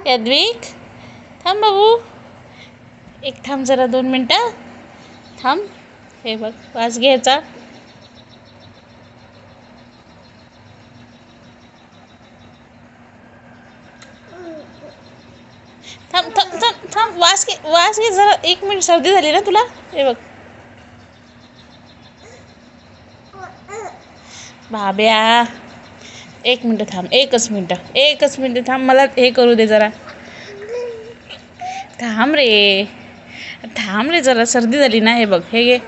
यद्विक थांब बाबू, एक थांब जरा 2 मिनटं थांब. हे बघ वास घ्यायचा. थांब थांब थांब थांब, वास घे जरा. 1 मिनिट, सर्दी झाली ना तुला. हे बघ बाब्या, 1 मिनिट थांब. एकच मिनिट थांब. मला हे करू दे जरा. थांब रे जरा, सर्दी झाली ना. हे बघ, हे घे.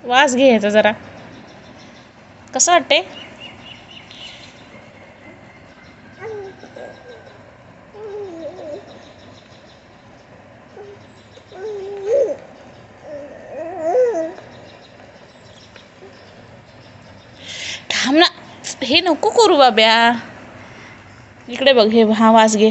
वास घे ह्याचा जरा. कसं वाटते? थांब ना, हे नको करू बाब्या. इकडे बघ, हे हा वास घे.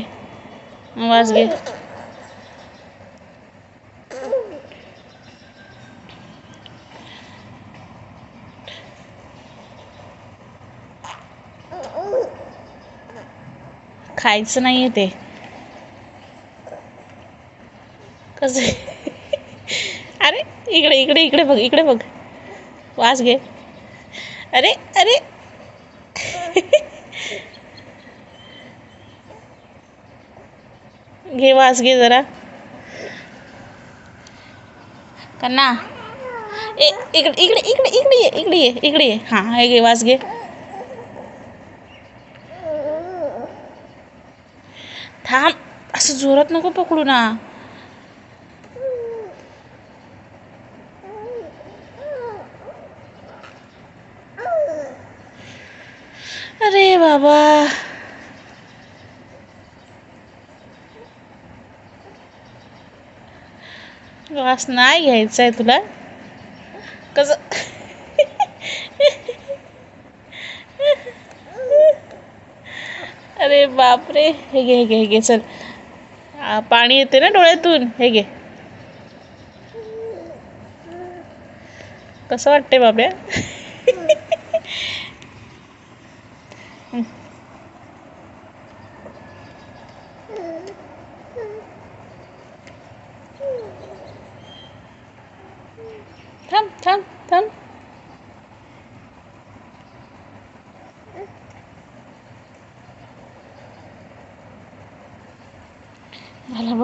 खायचं नाहीये ते. कसं अरे इकडे बघ. वास घे. अरे घे, वास घे जरा. कन्ना, इकडे ये. हा, हे घे, वास घे. थांब, असं जोरात नको पकडू ना. अरे बाबा, वास नाही घ्यायचा आहे तुला. कसं अरे बापरे. हे घे चल. पाणी येते ना डोळ्यातून. हे घे. कसं वाटते बाब्या? थांब. मला बस.